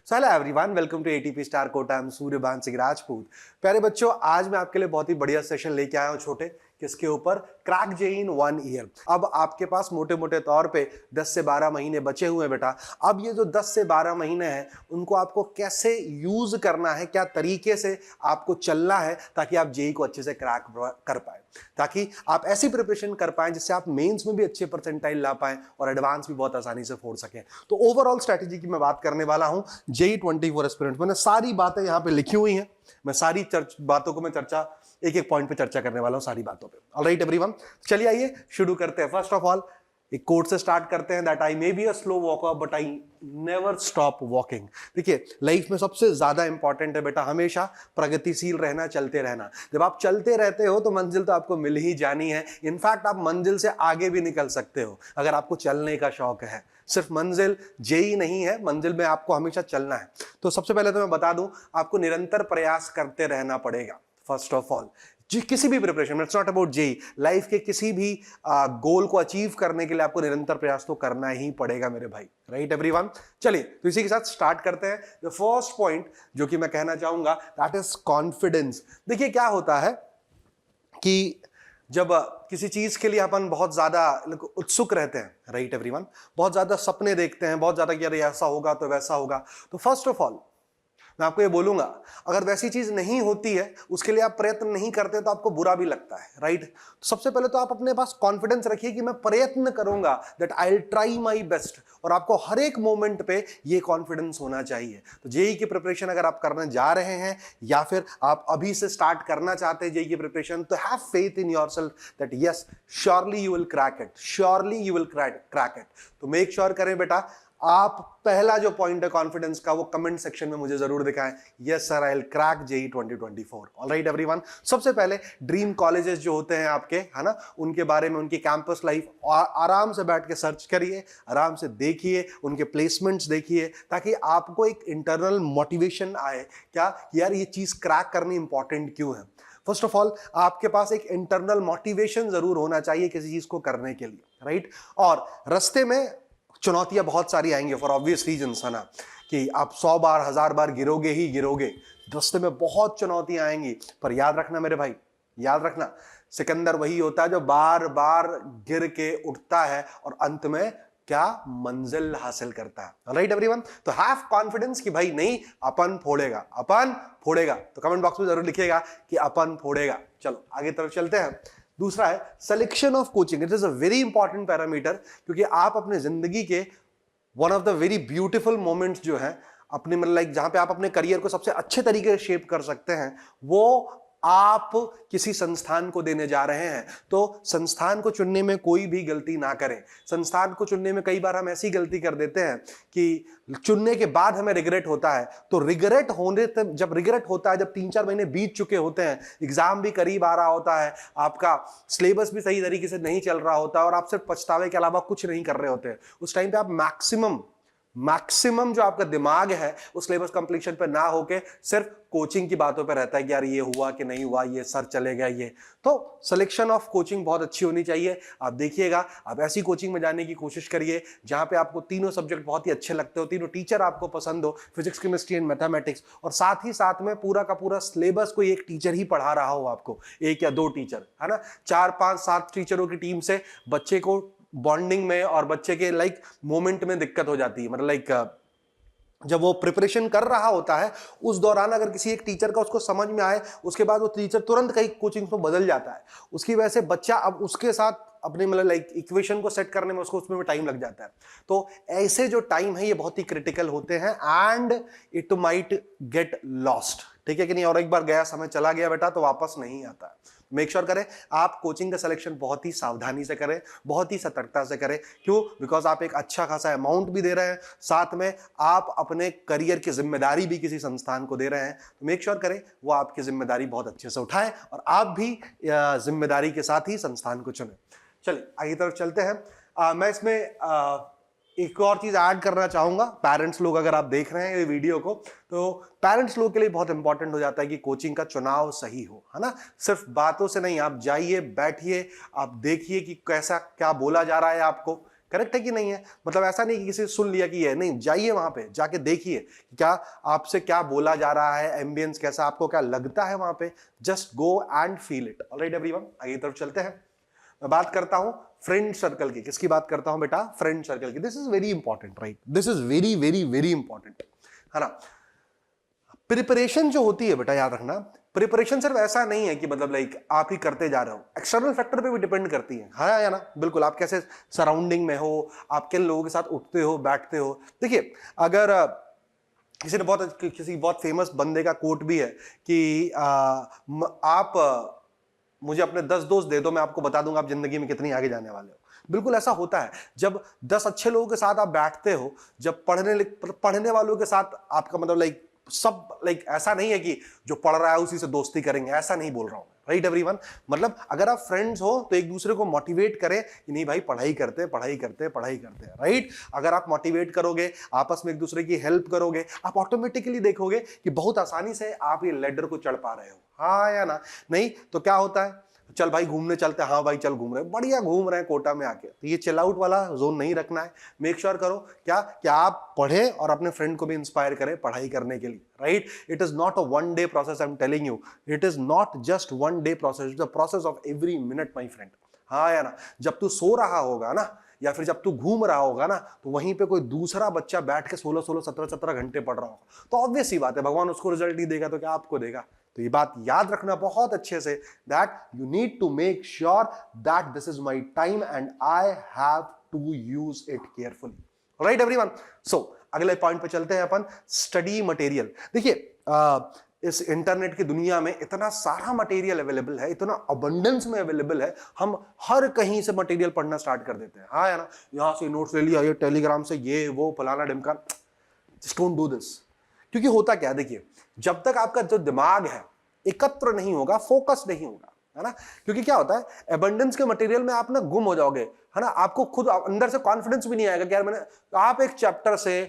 Hello everyone, welcome to ATP Star Kota. I am Suryabhan Singh Rajput. प्यारे बच्चों, आज मैं आपके लिए बहुत ही बढ़िया सेशन लेके आया हूं छोटे, किसके ऊपर? क्रैक जेईई इन 1 ईयर। अब आपके पास मोटे मोटे तौर पे 10 से 12 महीने बचे हुए हैं बेटा। अब ये जो 10 से 12 महीने हैं उनको आपको कैसे यूज करना है, क्या तरीके से आपको चलना है ताकि आप जेईई को अच्छे से क्रैक कर पाए, ताकि आप ऐसी प्रिपरेशन कर पाएं जिससे आप मेंस में भी अच्छे परसेंटाइल ला पाएं और एडवांस भी बहुत आसानी से फोड़ सकें। तो ओवरऑल स्ट्रैटेजी की मैं बात करने वाला हूं जेईई 24 एस्पिरेंट। मैंने सारी बातें यहां पे लिखी हुई हैं, मैं सारी बातों को मैं चर्चा एक एक पॉइंट पे चर्चा करने वाला हूं, सारी बातों पे। ऑलराइट एवरीवन, चलिए आइए शुरू करते हैं। फर्स्ट ऑफ ऑल एक कोट से स्टार्ट करते हैं, that I may be a slow walker but I never stop walking. देखिए, लाइफ में सबसे ज्यादा इंपॉर्टेंट है बेटा हमेशा प्रगतिशील रहना, चलते रहना। जब आप चलते रहते हो तो मंजिल तो आपको मिल ही जानी है। इनफैक्ट आप मंजिल से आगे भी निकल सकते हो अगर आपको चलने का शौक है। सिर्फ मंजिल जेईई नहीं है, मंजिल में आपको हमेशा चलना है। तो सबसे पहले तो मैं बता दूं, आपको निरंतर प्रयास करते रहना पड़ेगा। फर्स्ट ऑफ ऑल किसी भी preparation, it's not about JEE, life के किसी भी गोल को अचीव करने के लिए आपको निरंतर प्रयास तो करना ही पड़ेगा मेरे भाई। राइट एवरीवन, चलिए तो इसी के साथ स्टार्ट करते हैं। द फर्स्ट पॉइंट जो कि मैं कहना चाहूंगा दैट इज कॉन्फिडेंस। देखिए क्या होता है कि जब किसी चीज के लिए अपन बहुत ज्यादा उत्सुक रहते हैं, राइट एवरीवन, बहुत ज्यादा सपने देखते हैं, बहुत ज्यादा कि अरे ऐसा होगा तो वैसा होगा, तो फर्स्ट ऑफ ऑल मैं आपको ये बोलूंगा, अगर वैसी चीज नहीं होती है, उसके लिए आप प्रयत्न नहीं करते तो आपको बुरा भी लगता है। राइट, तो सबसे पहले तो आप अपने पास कॉन्फिडेंस रखिए कि मैं प्रयत्न करूंगा, that I will try my best, और आपको हर एक मोमेंट पे ये कॉन्फिडेंस होना चाहिए। तो जेईई की प्रिपरेशन अगर आप करने जा रहे हैं या फिर आप अभी से स्टार्ट करना चाहते हैं जेईई की प्रिपरेशन, तो have faith in yourself that yes surely you will crack it, surely you will crack it. तो मेक श्योर करें बेटा, आप पहला जो पॉइंट है कॉन्फिडेंस का वो कमेंट सेक्शन में मुझे जरूर दिखाएं, yes sir I will crack JEE 2024। Alright everyone, सबसे पहले ड्रीम कॉलेजेस जो होते हैं आपके, है ना, उनके बारे में, उनकी कैंपस लाइफ आराम से बैठ के सर्च करिए, आराम से देखिए, उनके प्लेसमेंट्स देखिए, ताकि आपको एक इंटरनल मोटिवेशन आए, क्या यार ये चीज क्रैक करनी इंपॉर्टेंट क्यों है। फर्स्ट ऑफ ऑल आपके पास एक इंटरनल मोटिवेशन जरूर होना चाहिए किसी चीज को करने के लिए। राइट, और रास्ते में चुनौतियां बहुत सारी आएंगी फॉर ऑब्वियस रीजंस, है ना, कि आप 100 बार 1000 बार गिरोगे ही गिरोगे, रास्ते में बहुत चुनौतियां आएंगी। पर याद रखना मेरे भाई, याद रखना, सिकंदर वही होता है जो बार बार गिर के उठता है और अंत में क्या मंजिल हासिल करता है। राइट एवरीवन, तो हैव कॉन्फिडेंस कि भाई नहीं, अपन फोड़ेगा, अपन फोड़ेगा। तो कमेंट बॉक्स में जरूर लिखिएगा कि अपन फोड़ेगा। चलो आगे तरफ चलते हैं। दूसरा है selection of coaching. It is a very important parameter, क्योंकि आप अपने जिंदगी के one of the very beautiful moments जो है अपने, मतलब लाइक जहां पे आप अपने करियर को सबसे अच्छे तरीके से शेप कर सकते हैं, वो आप किसी संस्थान को देने जा रहे हैं। तो संस्थान को चुनने में कोई भी गलती ना करें। संस्थान को चुनने में कई बार हम ऐसी गलती कर देते हैं कि चुनने के बाद हमें रिग्रेट होता है। तो रिग्रेट होने तक, जब रिग्रेट होता है, जब 3-4 महीने बीत चुके होते हैं, एग्जाम भी करीब आ रहा होता है, आपका सिलेबस भी सही तरीके से नहीं चल रहा होता और आप सिर्फ पछतावे के अलावा कुछ नहीं कर रहे होते, उस टाइम पे आप मैक्सिमम जो आपका दिमाग है उस सिलेबस कंप्लीशन पे ना होके सिर्फ कोचिंग की बातों पे रहता है कि यार ये हुआ कि नहीं हुआ, ये सर चले गया ये। तो सिलेक्शन ऑफ कोचिंग बहुत अच्छी होनी चाहिए। आप देखिएगा, आप ऐसी कोचिंग में जाने की कोशिश करिए जहां पे आपको तीनों सब्जेक्ट बहुत ही अच्छे लगते हो, तीनों टीचर आपको पसंद हो, फिजिक्स, केमिस्ट्री एंड मैथमेटिक्स, और साथ ही साथ में पूरा का पूरा सिलेबस कोई एक टीचर ही पढ़ा रहा हो आपको, 1 या 2 टीचर, है ना। 4, 5, 7 टीचरों की टीम से बच्चे को बॉन्डिंग में और बच्चे के लाइक मोमेंट में दिक्कत हो जाती है। मतलब लाइक जब वो प्रिपरेशन कर रहा होता है उस दौरान अगर किसी एक टीचर का उसको समझ में आए, उसके बाद वो टीचर तुरंत कहीं कोचिंग में बदल जाता है, उसकी वजह से बच्चा अब उसके साथ अपने मतलब लाइक इक्वेशन को सेट करने में उसको उसमें टाइम लग जाता है। तो ऐसे जो टाइम है ये बहुत ही क्रिटिकल होते हैं and it might get lost. ठीक है कि नहीं, और एक बार गया समय चला गया बेटा तो वापस नहीं आता। मेक श्योर करें आप कोचिंग का सिलेक्शन बहुत ही सावधानी से करें, बहुत ही सतर्कता से करें। क्यों? बिकॉज आप एक अच्छा खासा अमाउंट भी दे रहे हैं, साथ में आप अपने करियर की जिम्मेदारी भी किसी संस्थान को दे रहे हैं। तो मेक श्योर करें वो आपकी जिम्मेदारी बहुत अच्छे से उठाएं और आप भी जिम्मेदारी के साथ ही संस्थान को चुनें। चलिए आगे तरफ चलते हैं। मैं इसमें एक और चीज ऐड करना चाहूंगा। पेरेंट्स लोग अगर आप देख रहे हैं ये वीडियो को, तो पेरेंट्स लोग के लिए बहुत इंपॉर्टेंट हो जाता है कि कोचिंग का चुनाव सही हो, है ना। सिर्फ बातों से नहीं, आप जाइए, बैठिए, आप देखिए कि कैसा क्या बोला जा रहा है आपको, करेक्ट है कि नहीं है? मतलब ऐसा नहीं कि किसी सुन लिया कि ये नहीं, जाइए वहां पे जाके देखिए क्या आपसे क्या बोला जा रहा है, एम्बियंस कैसा, आपको क्या लगता है वहां पे, just go and feel it. Alright everyone, आगे की तरफ चलते हैं। मैं बात करता हूं फ्रेंड सर्कल की। किसकी बात करता हूं बेटा? फ्रेंड सर्कल की। This is very important, right? This is very very very important, है ना? प्रिपरेशन जो होती है बेटा, याद रखना, प्रिपरेशन सिर्फ ऐसा नहीं है कि मतलब लाइक आप ही करते जा रहे हो, एक्सटर्नल फैक्टर पे भी डिपेंड करती है, हाँ या ना? बिल्कुल, आप कैसे सराउंडिंग में हो, आप किन लोगों के साथ उठते हो बैठते हो। देखिए, अगर किसी बहुत फेमस बंदे का कोट भी है कि आप मुझे अपने 10 दोस्त दे दो, मैं आपको बता दूंगा आप जिंदगी में कितनी आगे जाने वाले हो। बिल्कुल ऐसा होता है। जब 10 अच्छे लोगों के साथ आप बैठते हो, जब पढ़ने वालों के साथ आपका मतलब लाइक सब लाइक ऐसा नहीं है कि जो पढ़ रहा है उसी से दोस्ती करेंगे, ऐसा नहीं बोल रहा हूं, राइट एवरीवन? मतलब अगर आप फ्रेंड्स हो तो एक दूसरे को मोटिवेट करें कि नहीं भाई, पढ़ाई करते पढ़ाई करते पढ़ाई करते, राइट? अगर आप मोटिवेट करोगे, आपस में एक दूसरे की हेल्प करोगे, आप ऑटोमेटिकली देखोगे कि बहुत आसानी से आप ये लेडर को चढ़ पा रहे हो, हाँ या ना? नहीं तो क्या होता है, चल भाई घूमने चलते हैं, हाँ भाई चल घूम रहे हैं, बढ़िया घूम रहे हैं कोटा में आके, तो ये चिल आउट वाला जोन नहीं रखना है। मेक श्योर करो क्या कि आप पढ़े और अपने फ्रेंड को भी इंस्पायर करें पढ़ाई करने के लिए, right? It is not a one day process, I am telling you, it is not just one day process, it's the process of every minute my friend, हाँ या ना? जब तू सो रहा होगा ना, या फिर जब तू घूम रहा होगा ना, तो वहीं पे कोई दूसरा बच्चा बैठ के 16-16, 17-17 घंटे पढ़ रहा होगा, तो ऑब्वियस ही बात है भगवान उसको रिजल्ट नहीं देगा तो क्या आपको देगा? तो ये बात याद रखना बहुत अच्छे से, that you need to make sure that this is my time and I have to use it carefully, right everyone? So अगले पॉइंट पे चलते हैं अपन, स्टडी मटेरियल। देखिए, इस इंटरनेट की दुनिया में इतना सारा मटेरियल अवेलेबल है, इतना अबंडेंस में अवेलेबल है, हम हर कहीं से मटेरियल पढ़ना स्टार्ट कर देते हैं, हाँ या ना? यहां से नोट्स ले लिया, ये टेलीग्राम से, ये वो फलाना ढिमका। Just don't do this. क्योंकि होता क्या, देखिए, जब तक आपका जो दिमाग है एकत्र नहीं होगा, फोकस नहीं होगा, है ना? क्योंकि क्या होता है, एबंडेंस के मटेरियल में आप ना गुम हो जाओगे, है ना? आपको खुद अंदर से कॉन्फिडेंस भी नहीं आएगा कि यार मैंने, आप एक चैप्टर से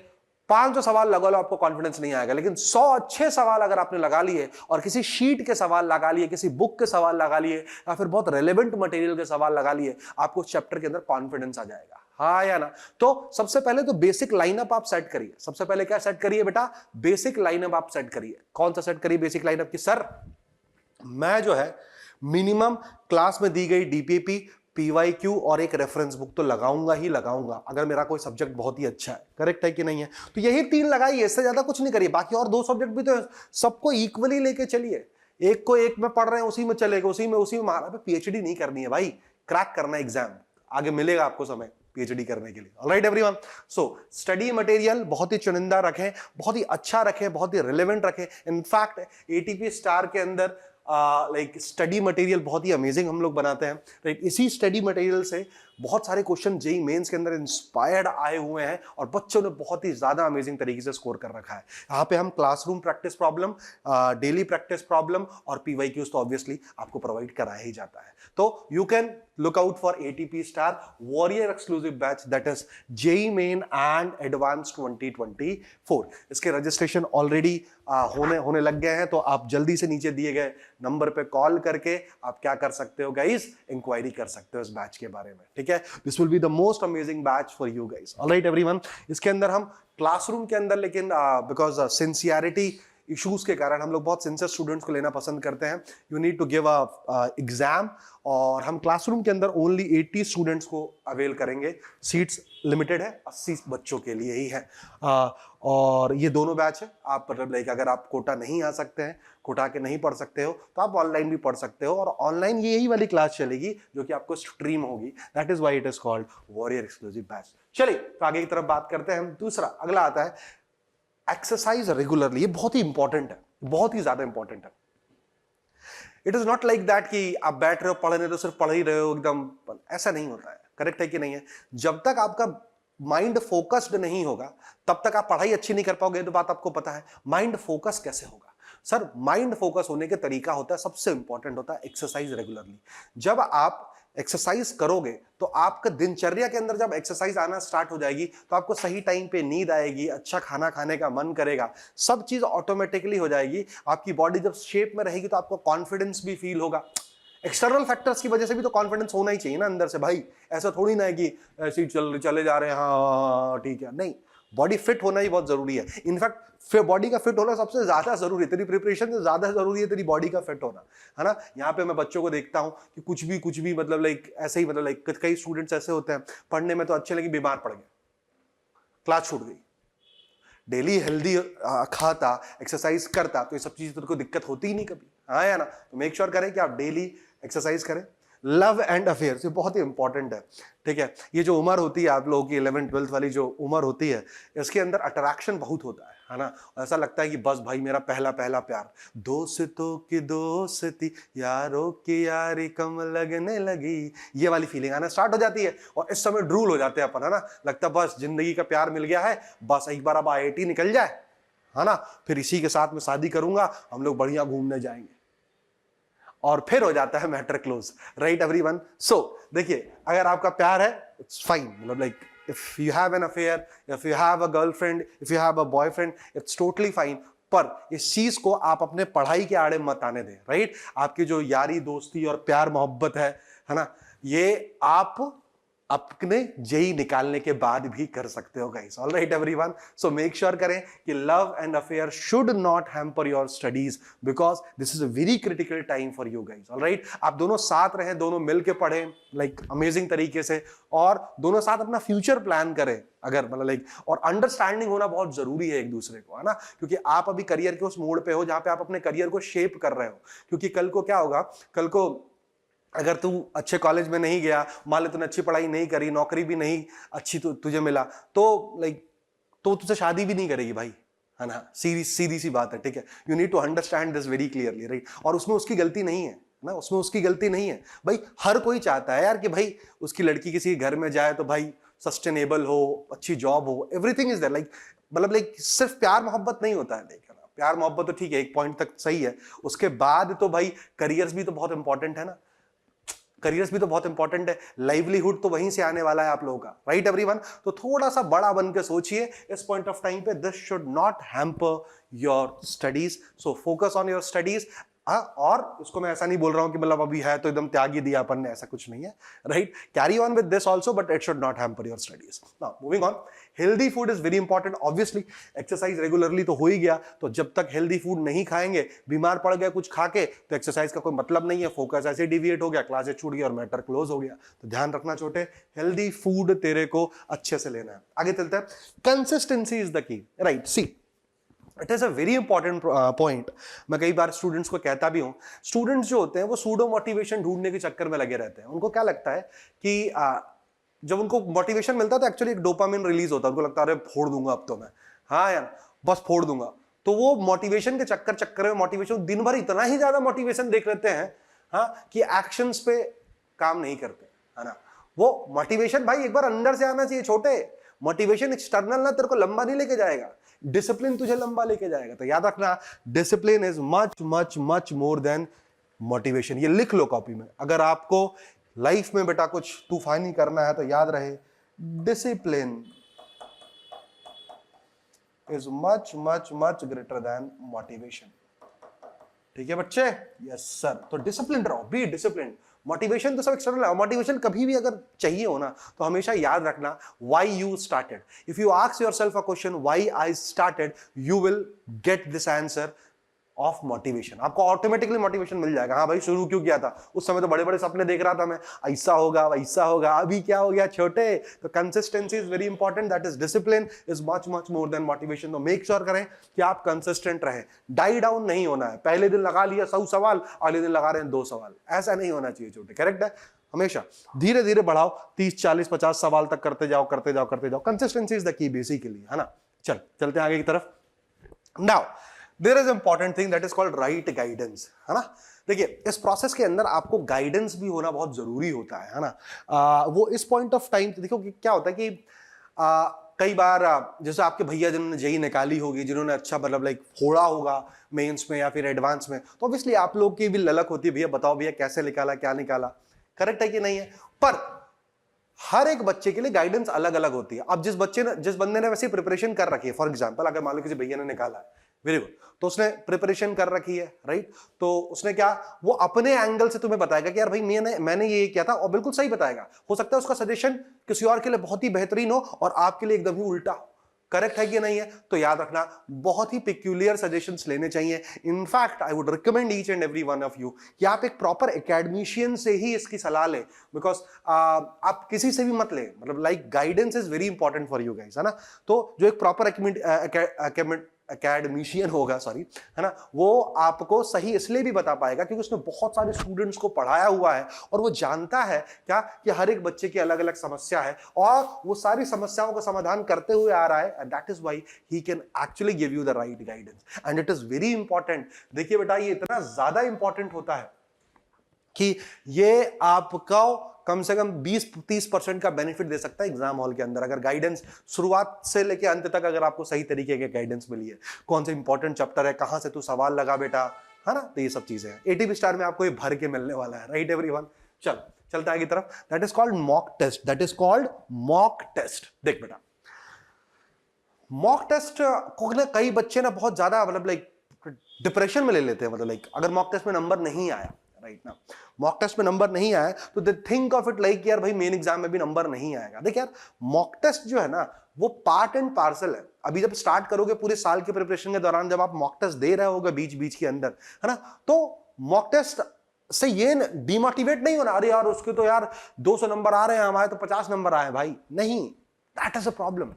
500 सवाल लगा लो, आपको कॉन्फिडेंस नहीं आएगा। लेकिन 100 अच्छे सवाल अगर आपने लगा लिए और किसी शीट के सवाल लगा लिए, किसी बुक के सवाल लगा लिए, या फिर बहुत रेलेवेंट मटेरियल के सवाल लगा लिए, आपको चैप्टर के अंदर कॉन्फिडेंस आ जाएगा, हाँ या ना? तो सबसे पहले तो बेसिक लाइनअप आप सेट करिए। सबसे पहले क्या सेट करिए बेटा? बेसिक लाइनअप आप सेट करिए। कौन सा सेट करिए बेसिक लाइनअप की? सर मैं जो है मिनिमम क्लास में दी गई डीपीपी, पीवाईक्यू और एक रेफरेंस बुक तो लगाऊंगा ही लगाऊंगा, अगर मेरा कोई सब्जेक्ट बहुत ही अच्छा है, करेक्ट है कि नहीं है? तो यही 3 लगाइए, इससे ज्यादा कुछ नहीं करिए। बाकी और 2 सब्जेक्ट भी तो सबको इक्वली लेके चलिए, एक को एक में पढ़ रहे हैं उसी में चलेगा, उसी में मारा। पीएचडी नहीं करनी है भाई, क्रैक करना है एग्जाम, आगे मिलेगा आपको समय पीएचडी करने के लिए। Alright everyone, so study material बहुत ही चुनिंदा रखें, बहुत ही अच्छा रखें, बहुत ही रिलेवेंट रखें। इनफैक्ट एटीपी स्टार के अंदर लाइक स्टडी मटेरियल बहुत ही अमेजिंग हम लोग बनाते हैं, राइट? इसी स्टडी मटेरियल से बहुत सारे क्वेश्चन जेईई मेंस के अंदर इंस्पायर्ड आए हुए हैं और बच्चों ने बहुत ही ज्यादा अमेजिंग तरीके से स्कोर कर रखा है। यहाँ पे हम classroom practice problem, daily practice problem और पीवाईक्यूज तो ऑब्वियसली आपको प्रोवाइड कराया ही जाता है। तो you can look out for ATP star warrior exclusive batch, that is JEE main and advance 2024। इसके रजिस्ट्रेशन ऑलरेडी होने लग गए हैं, तो आप जल्दी से नीचे दिए गए नंबर पे कॉल करके आप क्या कर सकते हो गाइस, इंक्वायरी कर सकते हो इस बैच के बारे में, ठीक है? This will be the most amazing batch for you guys, alright everyone? इसके अंदर हम क्लासरूम के अंदर, लेकिन बिकॉज सिंसियरिटी इश्यूज के कारण हम लोग बहुत सिंसियर स्टूडेंट्स को लेना पसंद करते हैं। You need to give a exam, और हम क्लासरूम के अंदर ओनली 80 स्टूडेंट्स को अवेल करेंगे। सीट्स लिमिटेड है, 80 बच्चों के लिए ही है। और ये दोनों बैच है। आप मतलब लाइक अगर आप कोटा नहीं आ सकते हैं, कोटा के नहीं पढ़ सकते हो, तो आप ऑनलाइन भी पढ़ सकते हो, और ऑनलाइन यही वाली क्लास चलेगी जो कि आपको स्ट्रीम होगी। That is why it is called warrior exclusive batch. चलिए तो आगे की तरफ बात करते हैं हम। दूसरा अगला आता है एक्सरसाइज रेगुलरली। ये बहुत ही इंपॉर्टेंट है, बहुत ही ज्यादा इंपॉर्टेंट है। It is not like that कि आप बैठ रहे हो पढ़ रहे हो तो सिर्फ पढ़ ही रहे हो एकदम, ऐसा नहीं होता है। करेक्ट है कि नहीं है? जब तक आपका माइंड फोकस्ड नहीं होगा तब तक आप पढ़ाई अच्छी नहीं कर पाओगे। तो बात आपको पता है। माइंड फोकस कैसे होगा? सर माइंड फोकस होने के तरीका होता है, सबसे इंपॉर्टेंट होता है एक्सरसाइज रेगुलरली। जब आप एक्सरसाइज करोगे तो आपका दिनचर्या के अंदर जब एक्सरसाइज आना स्टार्ट हो जाएगी तो आपको सही टाइम पे नींद आएगी, अच्छा खाना खाने का मन करेगा, सब चीज ऑटोमेटिकली हो जाएगी। आपकी बॉडी जब शेप में रहेगी तो आपको कॉन्फिडेंस भी फील होगा। एक्सटर्नल फैक्टर्स की वजह से भी तो कॉन्फिडेंस होना ही चाहिए ना अंदर से भाई। ऐसा थोड़ी ना है कि ऐसे ही चले जा रहे हैं, हाँ ठीक है, नहीं, बॉडी फिट होना ही बहुत जरूरी है। इनफैक्ट फिर बॉडी का फिट होना सबसे ज्यादा जरूरी है, तेरी प्रिपरेशन से ज्यादा जरूरी है तेरी बॉडी का फिट होना, है ना। यहाँ पे मैं बच्चों को देखता हूँ कि कुछ भी मतलब लाइक ऐसे ही, मतलब लाइक कई स्टूडेंट्स ऐसे होते हैं पढ़ने में तो अच्छे, लेकिन बीमार पड़ गए, क्लास छूट गई। डेली हेल्दी खाता, एक्सरसाइज करता तो ये सब चीज को दिक्कत होती ही नहीं कभी, हाँ या ना। तो मेक श्योर करें कि आप डेली एक्सरसाइज करें। लव एंड अफेयर्स, ये बहुत ही इंपॉर्टेंट है, ठीक है। ये जो उम्र होती है आप लोगों की 11th-12th वाली जो उम्र होती है, इसके अंदर अट्रैक्शन बहुत होता है ना। ऐसा लगता है कि बस भाई मेरा पहला प्यार, दोस्तों की दोस्ती, यारों की यारी कम लगने लगी, ये वाली फीलिंग आना स्टार्ट हो जाती है। और इस समय ड्रूल हो जाते हैं अपन, है ना। लगता है बस जिंदगी का प्यार मिल गया है, बस एक बार अब IIT निकल जाए, है ना, फिर इसी के साथ में शादी करूंगा, हम लोग बढ़िया घूमने जाएंगे, और फिर हो जाता है मैटर क्लोज, राइट एवरीवन। सो देखिए, अगर आपका प्यार है इट्स फाइन, मतलब like if you have an affair, if you have a girlfriend, if you have a boyfriend, it's totally fine. पर इस चीज को आप अपने पढ़ाई के आड़े मत आने दें, राइट। आपकी जो यारी दोस्ती और प्यार मोहब्बत है ना, ये आप अपने जेई निकालने के बाद भी कर सकते हो guys. Alright everyone, so make sure करें कि love and affair should not hamper your studies, because this is a very critical time for you guys. Alright, आप दोनों साथ रहें, दोनों मिलके पढ़ें लाइक अमेजिंग तरीके से, और दोनों साथ अपना फ्यूचर प्लान करें अगर मतलब लाइक, और अंडरस्टैंडिंग होना बहुत जरूरी है एक दूसरे को, है ना। क्योंकि आप अभी करियर के उस मोड़ पे हो जहां पे आप अपने करियर को शेप कर रहे हो। क्योंकि कल को क्या होगा, कल को अगर तू अच्छे कॉलेज में नहीं गया, मान ले तूने अच्छी पढ़ाई नहीं करी, नौकरी भी नहीं अच्छी तुझे मिला, तो लाइक तो तुझसे शादी भी नहीं करेगी भाई, है ना। सीधी सी बात है, ठीक है। You need to understand this very clearly, right. और उसमें उसकी गलती नहीं है ना, उसमें उसकी गलती नहीं है भाई। हर कोई चाहता है यार कि भाई उसकी लड़की किसी घर में जाए तो भाई सस्टेनेबल हो, अच्छी जॉब हो, एवरीथिंग इज देयर, लाइक मतलब लाइक सिर्फ प्यार मोहब्बत नहीं होता है, लेकिन प्यार मोहब्बत तो ठीक है, एक पॉइंट तक सही है, उसके बाद तो भाई करियर्स भी तो बहुत इंपॉर्टेंट है ना। करियर्स भी तो बहुत इंपॉर्टेंट है, लाइवलीहुड तो वहीं से आने वाला है आप लोगों का, राइट एवरीवन। तो थोड़ा सा बड़ा बन के सोचिए इस पॉइंट ऑफ टाइम पे। This should not hamper your studies, so focus on your studies. और उसको मैं ऐसा नहीं बोल रहा हूं कि मतलब अभी है तो एकदम त्याग ही दिया अपन ने, ऐसा कुछ नहीं है, right. Carry on with this also, but it should not hamper your studies. Now moving on, healthy food is very important. Obviously exercise regularly तो हो ही गया, तो जब तक हेल्दी फूड नहीं खाएंगे, बीमार पड़ गए कुछ खा के, तो एक्सरसाइज का कोई मतलब नहीं है। फोकस ऐसे डिविएट हो गया, क्लासेस छूट गई और मैटर क्लोज हो गया। तो ध्यान रखना छोटे, हेल्दी फूड तेरे को अच्छे से लेना है। आगे चलते हैं, consistency is the key, right. See, it is a very important point. मैं कई बार स्टूडेंट्स को कहता भी हूं, स्टूडेंट्स जो होते हैं वो सूडो मोटिवेशन ढूंढने के चक्कर में लगे रहते हैं। उनको क्या लगता है कि जब उनको मोटिवेशन मिलता है तो एक्चुअली एक डोपामिन रिलीज होता है, उनको लगता है अरे फोड़ दूंगा अब तो मैं, हाँ यार बस फोड़ दूंगा। तो वो मोटिवेशन के चक्कर में मोटिवेशन दिन भर इतना ही ज्यादा मोटिवेशन देख लेते हैं, हाँ, कि एक्शंस पे काम नहीं करते, है ना। वो मोटिवेशन भाई एक बार अंदर से आना चाहिए छोटे। मोटिवेशन एक्सटर्नल ना तेरे को लंबा नहीं लेके जाएगा, डिसिप्लिन तुझे लंबा लेके जाएगा। तो याद रखना, discipline is much much much more than motivation. ये लिख लो कॉपी में। अगर आपको लाइफ में बेटा कुछ तूफानी करना है तो याद रहे, discipline is much much much greater than motivation. ठीक है बच्चे, यस सर। तो डिसिप्लिन रहो, बी डिसिप्लिन। मोटिवेशन तो सब एक्सटर्नल है। मोटिवेशन कभी भी अगर चाहिए हो ना, तो हमेशा याद रखना why you started. If you ask yourself a question why I started, you will get this answer of motivation. आपको ऑटोमेटिकली मोटिवेशन मिल जाएगा। हाँ भाई शुरू क्यों किया था, उस समय तो बड़े बड़े सपने देख रहा था मैं, ऐसा होगा वैसा होगा, अभी क्या हो गया छोटे। तो consistency is very important, that is discipline is much much more than motivation. तो मेक श्योर करें कि आप कंसिस्टेंट रहें, डाई डाउन नहीं होना है। पहले दिन लगा लिया 100 सवाल, अगले दिन लगा रहे हैं 2 सवाल, ऐसा नहीं होना चाहिए छोटे, करेक्ट है। हमेशा धीरे धीरे बढ़ाओ, 30 40 50 सवाल तक करते जाओ करते जाओ करते जाओ। Consistency is the key basically, है ना। चलते हैं आगे की तरफ। Now there is important thing that is called right guidance, है ना। देखिए इस प्रोसेस के अंदर आपको गाइडेंस भी होना बहुत जरूरी होता है ना। वो इस पॉइंट ऑफ टाइम देखो कि क्या होता है कि कई बार जैसे आपके भैया जिन्होंने जेई निकाली होगी, जिन्होंने अच्छा मतलब लाइक फोड़ा होगा मेंस में या फिर एडवांस में, तो ऑब्वियसली आप लोग की भी ललक होती है, भैया बताओ भैया कैसे निकाला, क्या निकाला, करेक्ट है कि नहीं है। पर हर एक बच्चे के लिए गाइडेंस अलग अलग होती है। अब जिस बंदे ने वैसे प्रिपरेशन कर रखी है, फॉर एग्जांपल अगर मान लो किसी भैया ने निकाला है, वेरी गुड। तो उसने प्रिपरेशन कर रखी है, राइट? तो उसने क्या, वो अपने एंगल से तुम्हें बताएगा कि यार भाई मैंने ये किया था, और बिल्कुल सही बताएगा। हो सकता है उसका सजेशन किसी और के लिए बहुत ही बेहतरीन हो और आपके लिए एकदम ही उल्टा हो। करेक्ट है कि नहीं है? तो याद रखना, बहुत ही पिक्यूलियर सजेशंस लेने चाहिए। In fact I would recommend each and every one of you कि आप एक प्रॉपर एकेडमिशियन से ही इसकी सलाह लें, बिकॉज आप किसी से भी मत लें, मतलब like guidance is very important for you guys, है ना? तो जो एक प्रॉपर एकेडमिशियन होगा, सॉरी, है ना, वो आपको सही इसलिए भी बता पाएगा क्योंकि उसने बहुत सारे स्टूडेंट्स को पढ़ाया हुआ है और वो जानता है क्या कि हर एक बच्चे की अलग अलग समस्या है और वो सारी समस्याओं का समाधान करते हुए आ रहा है, and that is why he can actually give you the right guidance, and it is very important. देखिए बेटा, ये इतना ज्यादा इंपॉर्टेंट होता है कि ये आपको कम से कम 20-30% का बेनिफिट दे सकता है एग्जाम हॉल के अंदर, अगर गाइडेंस शुरुआत से लेकर अंत तक अगर आपको सही तरीके के गाइडेंस मिली है, कौन से इंपॉर्टेंट चैप्टर है, कहां से तू सवाल लगा बेटा, है ना? तो ये सब चीजें हैं एटीपी स्टार में आपको ये भर के मिलने वाला है, राइट एवरीवन? चलता है की तरफ। That is called mock test, that is called mock test. देख बेटा, मॉक टेस्ट को ना कई बच्चे ना बहुत ज्यादा मतलब लाइक डिप्रेशन में ले लेते हैं, मतलब लाइक अगर मॉक टेस्ट में नंबर नहीं आया, राइट ना, मॉक टेस्ट में नंबर नहीं आया तो they think of it like यार भाई मेन एग्जाम में भी नंबर नहीं आएगा। देख यार, मॉक टेस्ट जो है ना वो पार्ट एंड पार्सल है। अभी जब स्टार्ट करोगे पूरे साल के प्रिपरेशन के दौरान, जब आप मॉक टेस्ट दे रहे होगे बीच बीच के अंदर, है ना, तो मॉक टेस्ट से ये डिमोटिवेट नहीं होना, अरे यार उसके तो यार 200 नंबर आ रहे हैं, हमारे तो 50 नंबर आए भाई, नहीं, दैट इज अ प्रॉब्लम।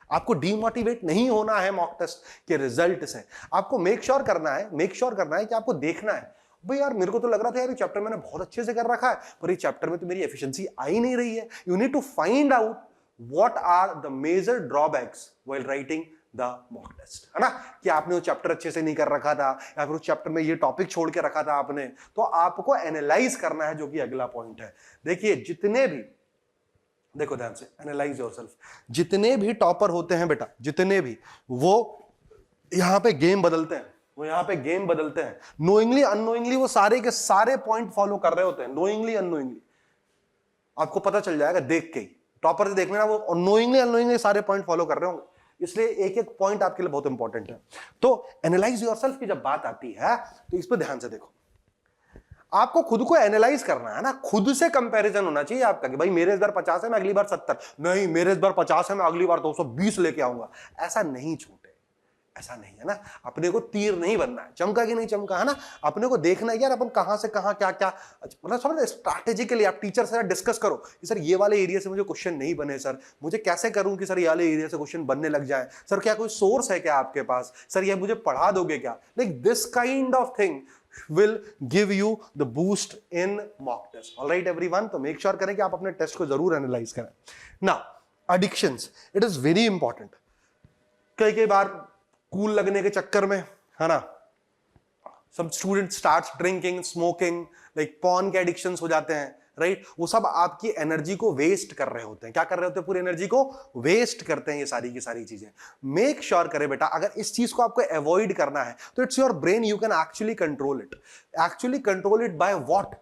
आपको डीमोटिवेट नहीं होना है मॉक टेस्ट के रिजल्ट से। आपको मेक श्योर करना है कि आपको देखना है भाई यार मेरे को तो लग रहा था यार ये चैप्टर मैंने बहुत अच्छे से कर रखा है, पर ये चैप्टर में तो मेरी एफिशिएंसी आ ही नहीं रही है। You need to find out what are the major drawbacks while writing the mock test, है ना, कि आपने वो चैप्टर अच्छे से नहीं कर रखा था या फिर उस चैप्टर में ये टॉपिक छोड़ के रखा था आपने। तो आपको एनालाइज करना है, जो कि अगला पॉइंट है। देखिए, जितने भी, देखो ध्यान से, एनालाइज योरसेल्फ, जितने भी टॉपर होते हैं बेटा, जितने भी, वो यहां पे गेम बदलते हैं, नोइंगली अननोइंगली वो सारे के सारे पॉइंट फॉलो कर रहे होते हैं, नोइंगली अननोइंगली। आपको पता चल जाएगा देख के ही, टॉपर से देख लेना, वो नोइंगली अननोइंगली सारे पॉइंट फॉलो कर रहे होंगे। इसलिए एक एक पॉइंट आपके लिए बहुत इंपॉर्टेंट है। तो एनालाइज योरसेल्फ की जब बात आती है तो इस पर ध्यान से देखो, आपको खुद को एनालाइज करना है ना, खुद से कंपैरिजन होना चाहिए आपका कि भाई मेरे इस बार 50 है, मैं अगली बार 70, नहीं मेरे इस बार 50 है, मैं अगली बार 220 लेके आऊंगा। ऐसा नहीं छोटे, ऐसा नहीं है ना। अपने को तीर नहीं बनना है, चमका कि नहीं चमका, है ना। अपने को देखना है यार अपन कहां से कहां क्या क्या, मतलब समझ, स्ट्रैटेजिकली आप टीचर से डिस्कस करो कि सर ये वाले एरिया से मुझे क्वेश्चन नहीं बने, सर मुझे कैसे करूं कि सर ये वाले एरिया से क्वेश्चन बनने लग जाए, सर क्या कोई सोर्स है क्या आपके पास, सर ये मुझे पढ़ा दोगे क्या। Like this kind of thing will give you the boost in mock test. All right everyone, तो make sure करें कि आप अपने टेस्ट को जरूर एनालाइज करें। Now addictions, it is very important। कई बार कूल लगने के चक्कर में, है ना, some students start drinking, smoking, like porn के addictions हो जाते हैं, राइट? वो सब आपकी एनर्जी को वेस्ट कर रहे होते हैं। क्या कर रहे होते हैं? पूरी एनर्जी को वेस्ट करते हैं ये सारी की सारी चीजें। मेक श्योर करें बेटा, अगर इस चीज को आपको अवॉइड करना है तो it's your brain, you can actually control it. Actually control it by what?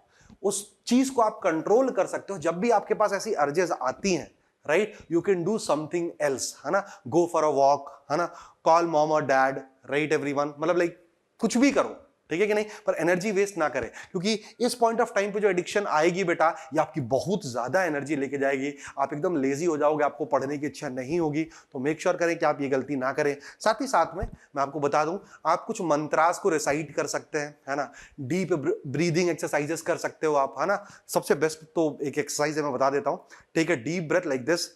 उस चीज को आप कंट्रोल कर सकते हो जब भी आपके पास ऐसी अर्जेस आती हैं, right? You can do something else, है ना, गो फॉर अ वॉक, है ना, कॉल मॉम और डैड, राइट एवरीवन, मतलब लाइक कुछ भी करो, ठीक है कि नहीं, पर एनर्जी वेस्ट ना करें, क्योंकि इस पॉइंट ऑफ टाइम पे जो एडिक्शन आएगी बेटा, ये आपकी बहुत ज्यादा एनर्जी लेके जाएगी। आप एकदम लेजी हो जाओगे, आपको पढ़ने की इच्छा नहीं होगी। तो मेक श्योर करें कि आप ये गलती ना करें। साथ ही साथ में मैं आपको बता दूं, आप कुछ मंत्रास को रिसाइट कर सकते हैं, है ना, डीप ब्रीदिंग एक्सरसाइजेस कर सकते हो आप, है ना। सबसे बेस्ट तो एक एक्सरसाइज है, मैं बता देता हूं। Take a deep breath like this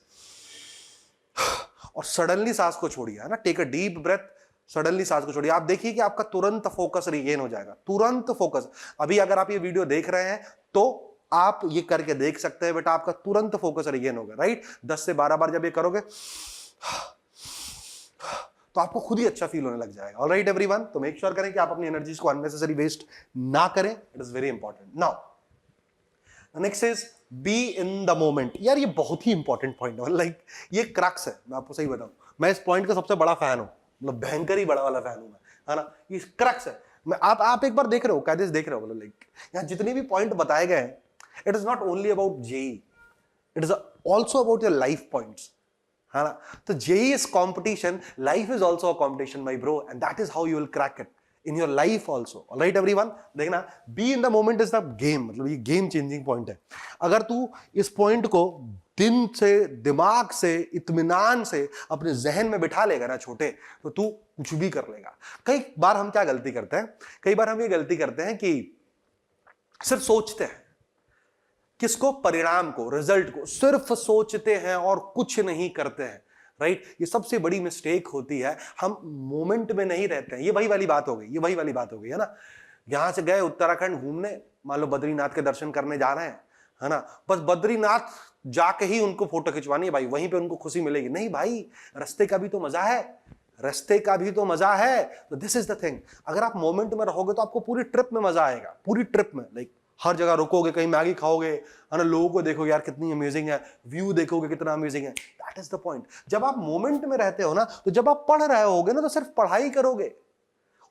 और सडनली सांस को छोड़िए, है ना। Take a deep breath, suddenly सांस को छोड़िए। आप देखिए कि आपका तुरंत फोकस रिगेन हो जाएगा, तुरंत फोकस। अभी अगर आप ये वीडियो देख रहे हैं तो आप ये करके देख सकते हैं बेटा, आपका तुरंत फोकस रिगेन होगा, राइट। 10 से 12 बार जब ये करोगे तो आपको खुद ही अच्छा फील होने लग जाएगा। ऑलराइट एवरीवन, तो मेक श्योर करें कि आप अपनी एनर्जीज को अननेसेसरी वेस्ट ना करें। It is very important. Now next is B in the moment. यार ये बहुत ही इंपॉर्टेंट पॉइंट है, लाइक ये क्रक्स है। मैं आपको सही बताऊं, मैं इस पॉइंट का सबसे बड़ा फैन हूं, मतलब भयंकर ही बड़ा वाला फैन हूं मैं, है ना। ये क्रक्स है। मैं आप एक बार देख रहे हो, कैसे देख रहे हो, मतलब लाइक यहां जितने भी पॉइंट बताए गए हैं, it is not only about JEE, it is also about your life points, है ना? तो JEE is competition, life is also a competition my bro, and that is how you will crack it in your life also. Alright everyone, देखना, be in the moment is the game, मतलब ये game changing point है। अगर तू इस point को दिन से, दिमाग से, इत्मीनान से अपने जहन में बिठा लेगा ना छोटे, तो तू कुछ भी कर लेगा। कई बार हम क्या गलती करते हैं, कई बार हम ये गलती करते हैं कि सिर्फ सोचते हैं, किसको, परिणाम को, रिजल्ट को सिर्फ सोचते हैं और कुछ नहीं करते हैं, राइट? ये सबसे बड़ी मिस्टेक होती है, हम मोमेंट में नहीं रहते हैं। ये वही वाली बात हो गई, ये वही वाली बात हो गई, है ना? यहां से गए उत्तराखंड घूमने, मान लो बद्रीनाथ के दर्शन करने जा रहे हैं, है ना? बस बद्रीनाथ जाके ही उनको फोटो खिंचवानी है भाई, वहीं पे उनको खुशी मिलेगी? नहीं भाई, रास्ते का भी तो मजा है, रास्ते का भी तो मजा है। तो दिस इज द थिंग, अगर आप मोमेंट में रहोगे तो आपको पूरी ट्रिप में मजा आएगा, पूरी ट्रिप में, लाइक हर जगह रुकोगे, कहीं मैगी खाओगे, है ना, लोगों को देखोगे यार कितनी अमेजिंग है, व्यू देखोगे कितना अमेजिंग है। That is the point. जब आप मोमेंट में रहते हो ना, तो जब आप पढ़ रहे होगे ना, तो सिर्फ पढ़ाई करोगे,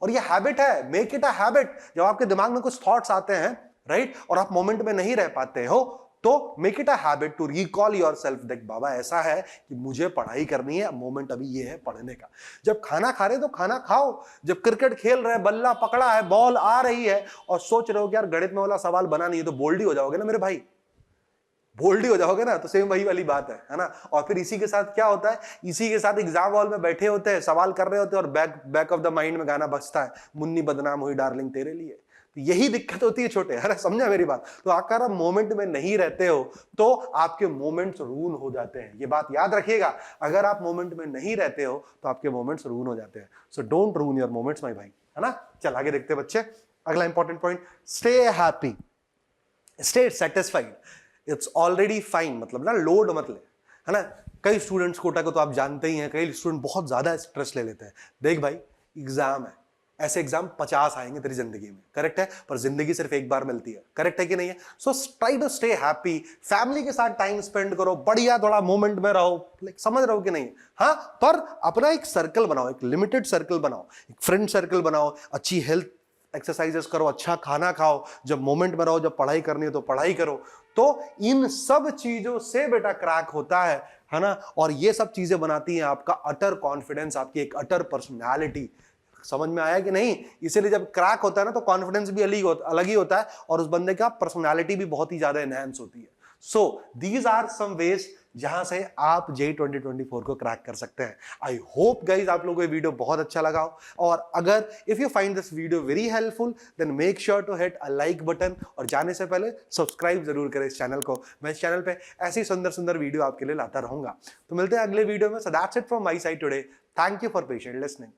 और ये हैबिट है, मेक इट अ हैबिट। जब आपके दिमाग में कुछ थॉट्स आते हैं, राइट, और आप मोमेंट में नहीं रह पाते हो, तो make it a habit to recall yourself, देख बाबा ऐसा है कि मुझे पढ़ाई करनी है, मोमेंट अभी ये है पढ़ने का। जब खाना खा रहे तो खाना खाओ, जब क्रिकेट खेल रहे, बल्ला पकड़ा है, बॉल आ रही है और सोच रहे हो कि यार गणित में वाला सवाल बना नहीं है, तो बोल्ड ही हो जाओगे ना मेरे भाई, बोल्ड ही हो जाओगे ना। तो सेम वही वाली बात है ना? और फिर इसी के साथ क्या होता है, इसी के साथ एग्जाम हॉल में बैठे होते हैं, सवाल कर रहे होते हैं, और बैक ऑफ द माइंड में गाना बजता है, मुन्नी बदनाम हुई डार्लिंग तेरे लिए। तो यही दिक्कत होती है छोटे, है ना? समझा मेरी बात? तो अगर आप मोमेंट में नहीं रहते हो तो आपके मोमेंट्स रून हो जाते हैं। ये बात याद रखिएगा, अगर आप मोमेंट में नहीं रहते हो तो आपके मोमेंट्स रून हो जाते हैं। So don't ruin your moments my भाई, है ना? चल आगे देखते हैं बच्चे, अगला important point, stay happy, stay satisfied, it's already fine. मतलब ना, लोड मत ले, है ना? कई स्टूडेंट्स कोटा को तो आप जानते ही हैं, कई स्टूडेंट बहुत ज्यादा स्ट्रेस ले लेते हैं। देख भाई, एग्जाम है, ऐसे एग्जाम 50 आएंगे तेरी जिंदगी में, करेक्ट है? पर जिंदगी सिर्फ एक बार मिलती है, करेक्ट है कि नहीं है? So try to stay happy, family के साथ टाइम स्पेंड करो, बढ़िया थोड़ा मोमेंट में रहो, लाइक समझ रहे हो कि नहीं? हाँ, पर अपना एक सर्कल बनाओ, एक लिमिटेड सर्कल बनाओ, एक फ्रेंड सर्कल बनाओ, अच्छी हेल्थ एक्सरसाइजेस करो, अच्छा खाना खाओ, जब मोमेंट में रहो, जब पढ़ाई करनी है तो पढ़ाई करो। तो इन सब चीजों से बेटा क्रैक होता है ना? और ये सब चीजें बनाती हैं आपका अटर कॉन्फिडेंस, आपकी एक अटर पर्सनैलिटी। समझ में आया कि नहीं? इसीलिए जब क्रैक होता है ना, तो कॉन्फिडेंस भी अलग ही होता है, और उस बंदे का पर्सनैलिटी भी बहुत ही ज्यादा एनहांस होती है। So these are some ways जहां से आप जेईई 2024 को क्रैक कर सकते हैं। आई होप गाइज आप लोगों को ये वीडियो बहुत अच्छा लगा हो, और अगर if you find this video very helpful, then make sure to hit a like button, और जाने से पहले सब्सक्राइब जरूर करें इस चैनल को। मैं इस चैनल पे ऐसी सुंदर सुंदर वीडियो आपके लिए लाता रहूंगा। तो मिलते हैं अगले वीडियो में। So that's it from my side today. Thank you for patient listening.